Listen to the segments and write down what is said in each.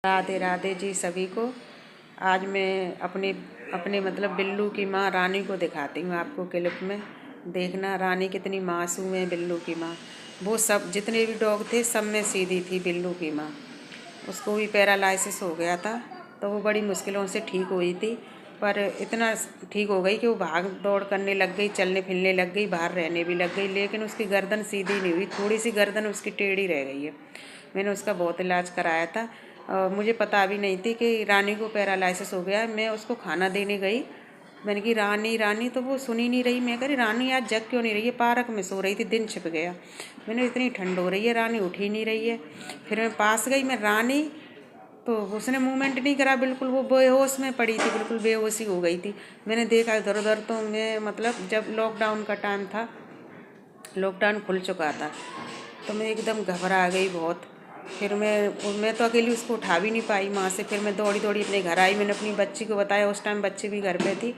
राधे राधे जी सभी को। आज मैं अपने मतलब बिल्लू की माँ रानी को दिखाती हूँ आपको क्लिप में। देखना रानी कितनी मासूम है बिल्लू की माँ। वो सब जितने भी डॉग थे सब में सीधी थी बिल्लू की माँ। उसको भी पैरालाइसिस हो गया था तो वो बड़ी मुश्किलों से ठीक हुई थी, पर इतना ठीक हो गई कि वो भाग दौड़ करने लग गई, चलने फिरने लग गई, बाहर रहने भी लग गई, लेकिन उसकी गर्दन सीधी नहीं हुई, थोड़ी सी गर्दन उसकी टेढ़ी रह गई है। मैंने उसका बहुत इलाज कराया था। मुझे पता भी नहीं थी कि रानी को पैरालाइसिस हो गया है। मैं उसको खाना देने गई, मैंने कि रानी रानी, तो वो सुनी नहीं रही। मैं कह रही रानी आज जग क्यों नहीं रही है, पार्क में सो रही थी, दिन छिप गया। मैंने इतनी ठंड हो रही है, रानी उठ ही नहीं रही है। फिर मैं पास गई, मैं रानी, तो उसने मूवमेंट नहीं करा, बिल्कुल वो बेहोश में पड़ी थी, बिल्कुल बेहोशी हो गई थी। मैंने देखा इधर उधर, तो मैं मतलब जब लॉकडाउन का टाइम था, लॉकडाउन खुल चुका था, तो मैं एकदम घबरा गई बहुत। फिर मैं तो अकेली उसको उठा भी नहीं पाई वहाँ से। फिर मैं दौड़ी दौड़ी अपने घर आई, मैंने अपनी बच्ची को बताया, उस टाइम बच्ची भी घर पे थी।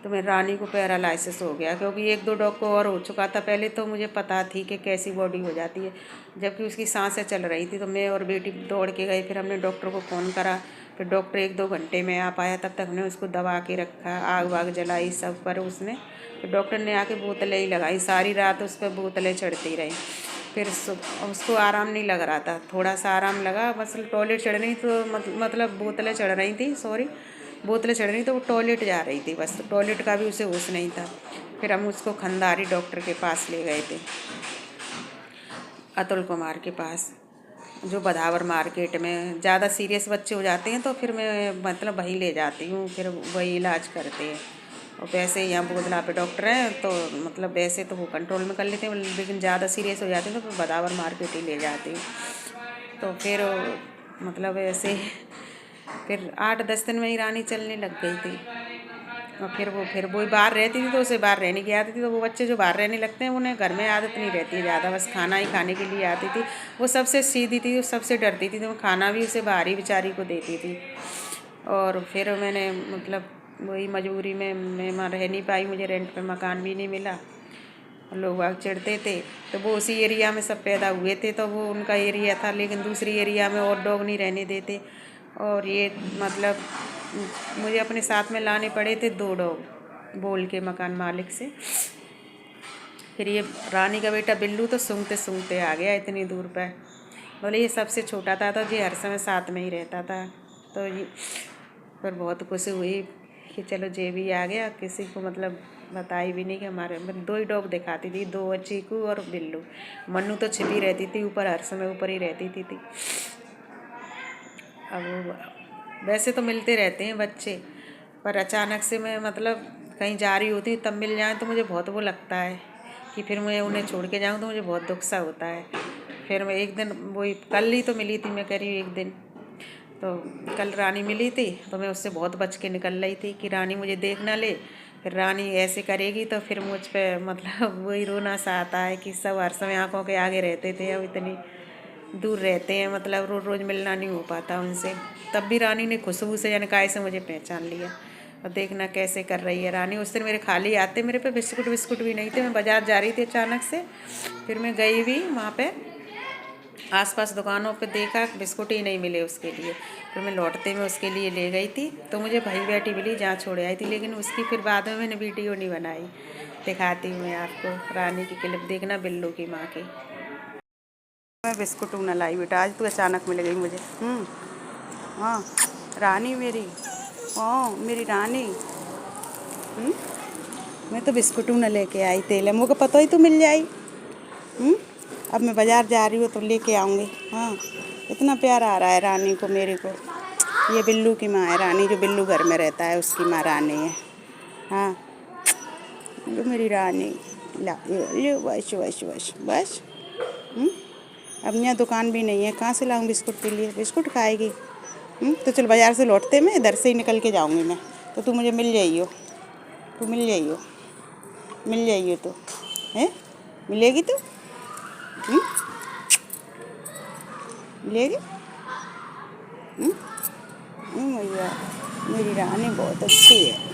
तो मैं रानी को पैरालाइसिस हो गया, क्योंकि एक दो डॉग को और हो चुका था पहले, तो मुझे पता थी कि कैसी बॉडी हो जाती है। जबकि उसकी सांसें चल रही थी, तो मैं और बेटी दौड़ के गए। फिर हमने डॉक्टर को फ़ोन करा, फिर डॉक्टर 1-2 घंटे में आ पाया। तब तक हमने उसको दबा के रखा, आग वाग जलाई सब, पर उसने, फिर डॉक्टर ने आके बोतलें ही लगाई, सारी रात उस पर बोतलें चढ़ती रहीं। फिर उसको आराम नहीं लग रहा था, थोड़ा सा आराम लगा, बस टॉयलेट चढ़ रही तो मतलब बोतलें चढ़ रही थी, सॉरी बोतलें चढ़ रही, तो वो टॉयलेट जा रही थी, बस टॉयलेट का भी उसे होश नहीं था। फिर हम उसको खंडारी डॉक्टर के पास ले गए थे, अतुल कुमार के पास, जो बधावर मार्केट में। ज़्यादा सीरियस बच्चे हो जाते हैं तो फिर मैं मतलब वहीं ले जाती हूँ, फिर वही इलाज करते हैं। और वैसे यहाँ बोदला पे डॉक्टर हैं, तो मतलब वैसे तो वो कंट्रोल में कर लेते हैं, लेकिन ज़्यादा सीरियस हो जाते हैं तो फिर बधावर मार्केट ही ले जाती हूँ। तो फिर मतलब ऐसे फिर 8-10 दिन में ही रानी चलने लग गई थी। और फिर वो बाहर रहती थी, तो उसे बाहर रहने की आदत थी। तो वो बच्चे जो बाहर रहने लगते हैं उन्हें घर में आदत नहीं रहती है ज़्यादा, बस खाना ही खाने के लिए आती थी। वो सबसे सीधी थी, वो सबसे डरती थी, तो मैं खाना भी उसे बाहर ही बेचारी को देती थी। और फिर मैंने मतलब वही मजबूरी में मैं वहाँ रह नहीं पाई, मुझे रेंट पे मकान भी नहीं मिला। लोग बाग चिढ़ते थे, तो वो उसी एरिया में सब पैदा हुए थे, तो वो उनका एरिया था, लेकिन दूसरी एरिया में और डॉग नहीं रहने देते। और ये मतलब मुझे अपने साथ में लाने पड़े थे 2 डॉग बोल के मकान मालिक से। फिर ये रानी का बेटा बिल्लू तो सूंघते सूंघते आ गया इतनी दूर पर। बोले ये सबसे छोटा था, तो ये हर समय साथ में ही रहता था। तो ये पर बहुत खुशी हुई कि चलो जे भी आ गया, किसी को मतलब बताई भी नहीं कि हमारे मतलब 2 ही डॉग दिखाती थी, 2, चीकू और बिल्लू। मन्नू तो छिपी रहती थी ऊपर, हर समय ऊपर ही रहती थी। अब वैसे तो मिलते रहते हैं बच्चे, पर अचानक से मैं मतलब कहीं जा रही होती तब मिल जाए तो मुझे बहुत वो लगता है कि फिर मैं उन्हें छोड़ के जाऊँ, तो मुझे बहुत दुख सा होता है। फिर मैं एक दिन, वही कल ही तो मिली थी, मैं कह रही हूँ एक दिन, तो कल रानी मिली थी, तो मैं उससे बहुत बच के निकल रही थी कि रानी मुझे देख ना ले। फिर रानी ऐसे करेगी तो फिर मुझ पे मतलब वही रोना सा आता है कि सब हर समय आँखों के आगे रहते थे, अब इतनी दूर रहते हैं, मतलब रोज़ रोज़ मिलना नहीं हो पाता उनसे। तब भी रानी ने खुशबू से यानी काय से मुझे पहचान लिया। और देखना कैसे कर रही है रानी। उस दिन मेरे खाली आते, मेरे पे बिस्कुट भी नहीं थे, मैं बाज़ार जा रही थी अचानक से। फिर मैं गई भी वहाँ पे, आसपास दुकानों पे देखा, बिस्कुट ही नहीं मिले उसके लिए। फिर मैं लौटते में उसके लिए ले गई थी, तो मुझे भाई बेटी मिली जहाँ छोड़ आई थी, लेकिन उसकी फिर बाद में मैंने वीडियो नहीं बनाई। दिखाती हूँ मैं आपको रानी की क्लिप, देखना बिल्लू की माँ की। मैं बिस्कुट न लाई बेटा, आज तो अचानक मिल गई मुझे। हाँ रानी मेरी, हाँ मेरी रानी। मैं तो बिस्कुट न लेके आई, तेल है मुझे पता ही तो मिल जाई। अब मैं बाज़ार जा रही हूँ तो लेके आऊँगी। हाँ इतना प्यार आ रहा है रानी को मेरे को। ये बिल्लू की माँ है रानी, जो बिल्लू घर में रहता है उसकी माँ रानी है। हाँ ये मेरी रानी, ला ले बस बस बस बस। अब यहाँ दुकान भी नहीं है, कहाँ से लाऊं बिस्कुट के लिए, बिस्कुट खाएगी। तो चल बाज़ार से लौटते मैं इधर से ही निकल के जाऊंगी मैं, तो तू मुझे मिल जाइयो, तू मिल जाइयो, मिल जाइयो तो है, मिलेगी तू, मिलेगी। भैया मेरी रानी बहुत अच्छी है।